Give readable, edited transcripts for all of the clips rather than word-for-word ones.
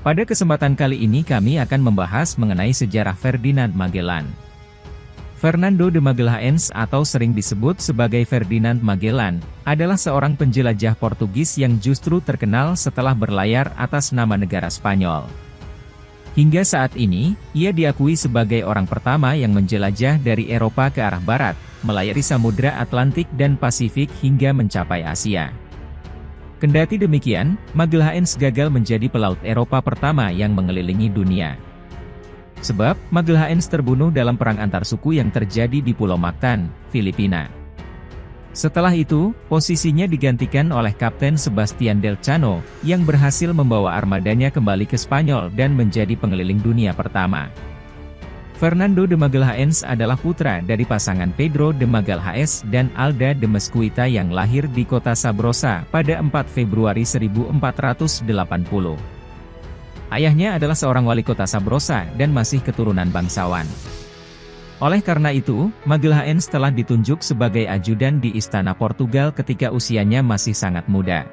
Pada kesempatan kali ini kami akan membahas mengenai sejarah Ferdinand Magellan. Fernando de Magalhães atau sering disebut sebagai Ferdinand Magellan, adalah seorang penjelajah Portugis yang justru terkenal setelah berlayar atas nama negara Spanyol. Hingga saat ini, ia diakui sebagai orang pertama yang menjelajah dari Eropa ke arah barat, melayari Samudra Atlantik dan Pasifik hingga mencapai Asia. Kendati demikian, Magalhães gagal menjadi pelaut Eropa pertama yang mengelilingi dunia. Sebab, Magalhães terbunuh dalam perang antar suku yang terjadi di Pulau Mactan, Filipina. Setelah itu, posisinya digantikan oleh Kapten Sebastian Elcano, yang berhasil membawa armadanya kembali ke Spanyol dan menjadi pengeliling dunia pertama. Fernando de Magalhães adalah putra dari pasangan Pedro de Magalhães dan Alda de Mesquita yang lahir di kota Sabrosa pada 4 Februari 1480. Ayahnya adalah seorang wali kota Sabrosa dan masih keturunan bangsawan. Oleh karena itu, Magalhães telah ditunjuk sebagai ajudan di Istana Portugal ketika usianya masih sangat muda.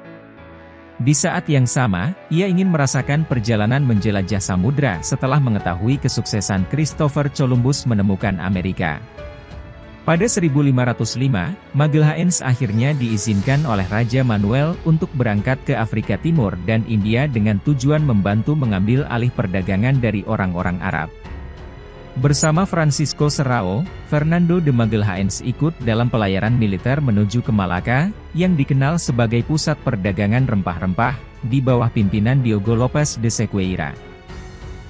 Di saat yang sama, ia ingin merasakan perjalanan menjelajah samudra setelah mengetahui kesuksesan Christopher Columbus menemukan Amerika. Pada 1505, Magalhães akhirnya diizinkan oleh Raja Manuel untuk berangkat ke Afrika Timur dan India dengan tujuan membantu mengambil alih perdagangan dari orang-orang Arab. Bersama Francisco Serrao, Fernando de Magalhães ikut dalam pelayaran militer menuju ke Malaka, yang dikenal sebagai pusat perdagangan rempah-rempah, di bawah pimpinan Diogo Lopes de Sequeira.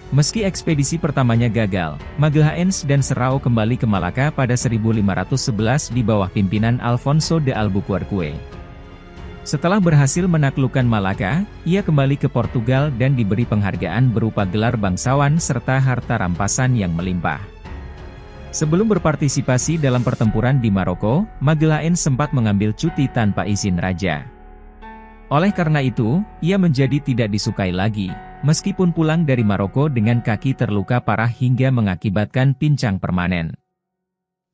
Meski ekspedisi pertamanya gagal, Magalhães dan Serrao kembali ke Malaka pada 1511 di bawah pimpinan Alfonso de Albuquerque. Setelah berhasil menaklukkan Malaka, ia kembali ke Portugal dan diberi penghargaan berupa gelar bangsawan serta harta rampasan yang melimpah. Sebelum berpartisipasi dalam pertempuran di Maroko, Magalhães sempat mengambil cuti tanpa izin raja. Oleh karena itu, ia menjadi tidak disukai lagi, meskipun pulang dari Maroko dengan kaki terluka parah hingga mengakibatkan pincang permanen.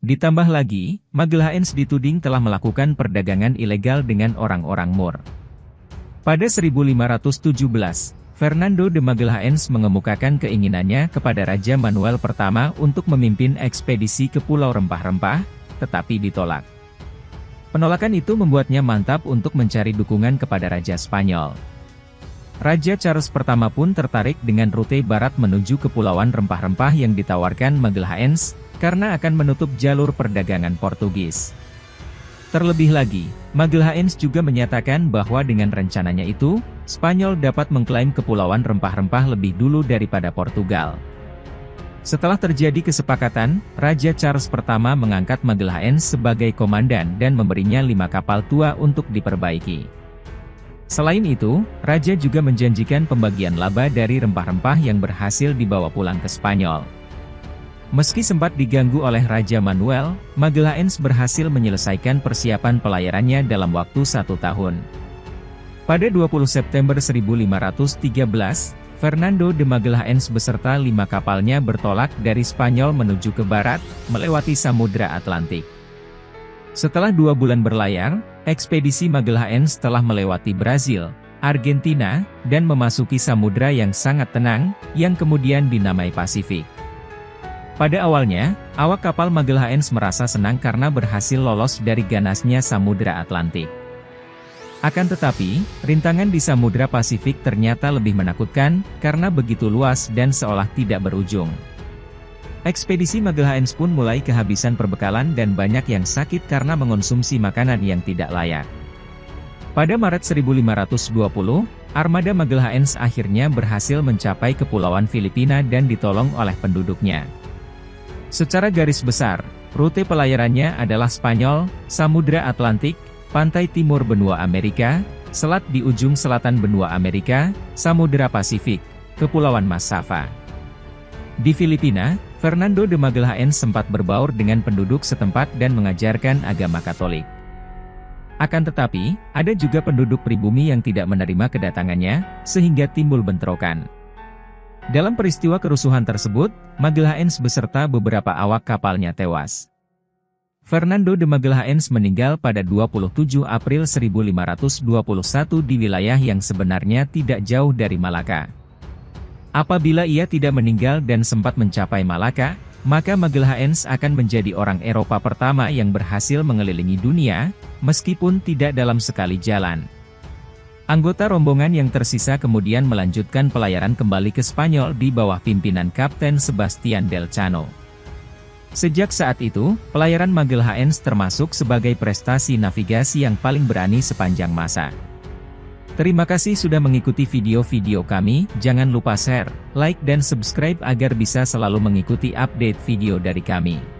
Ditambah lagi, Magalhães dituding telah melakukan perdagangan ilegal dengan orang-orang Moor. Pada 1517, Fernando de Magalhães mengemukakan keinginannya kepada Raja Manuel I untuk memimpin ekspedisi ke Pulau Rempah-Rempah, tetapi ditolak. Penolakan itu membuatnya mantap untuk mencari dukungan kepada Raja Spanyol. Raja Charles I pun tertarik dengan rute barat menuju Kepulauan Rempah-Rempah yang ditawarkan Magalhães, karena akan menutup jalur perdagangan Portugis. Terlebih lagi, Magalhães juga menyatakan bahwa dengan rencananya itu, Spanyol dapat mengklaim Kepulauan Rempah-Rempah lebih dulu daripada Portugal. Setelah terjadi kesepakatan, Raja Charles I mengangkat Magalhães sebagai komandan dan memberinya 5 kapal tua untuk diperbaiki. Selain itu, Raja juga menjanjikan pembagian laba dari rempah-rempah yang berhasil dibawa pulang ke Spanyol. Meski sempat diganggu oleh Raja Manuel, Magalhães berhasil menyelesaikan persiapan pelayarannya dalam waktu 1 tahun. Pada 20 September 1513, Fernando de Magalhães beserta 5 kapalnya bertolak dari Spanyol menuju ke barat, melewati Samudra Atlantik. Setelah 2 bulan berlayar, ekspedisi Magalhães telah melewati Brazil, Argentina, dan memasuki samudra yang sangat tenang, yang kemudian dinamai Pasifik. Pada awalnya, awak kapal Magalhães merasa senang karena berhasil lolos dari ganasnya Samudra Atlantik. Akan tetapi, rintangan di Samudra Pasifik ternyata lebih menakutkan, karena begitu luas dan seolah tidak berujung. Ekspedisi Magalhães pun mulai kehabisan perbekalan dan banyak yang sakit karena mengonsumsi makanan yang tidak layak. Pada Maret 1520, armada Magalhães akhirnya berhasil mencapai Kepulauan Filipina dan ditolong oleh penduduknya. Secara garis besar, rute pelayarannya adalah Spanyol, Samudra Atlantik, pantai timur benua Amerika, selat di ujung selatan benua Amerika, Samudra Pasifik, Kepulauan Mas Sava. Di Filipina, Fernando de Magalhães sempat berbaur dengan penduduk setempat dan mengajarkan agama Katolik. Akan tetapi, ada juga penduduk pribumi yang tidak menerima kedatangannya, sehingga timbul bentrokan. Dalam peristiwa kerusuhan tersebut, Magalhães beserta beberapa awak kapalnya tewas. Fernando de Magalhães meninggal pada 27 April 1521 di wilayah yang sebenarnya tidak jauh dari Malaka. Apabila ia tidak meninggal dan sempat mencapai Malaka, maka Magelhaens akan menjadi orang Eropa pertama yang berhasil mengelilingi dunia, meskipun tidak dalam sekali jalan. Anggota rombongan yang tersisa kemudian melanjutkan pelayaran kembali ke Spanyol di bawah pimpinan Kapten Sebastian Delcano. Sejak saat itu, pelayaran Magelhaens termasuk sebagai prestasi navigasi yang paling berani sepanjang masa. Terima kasih sudah mengikuti video-video kami, jangan lupa share, like dan subscribe agar bisa selalu mengikuti update video dari kami.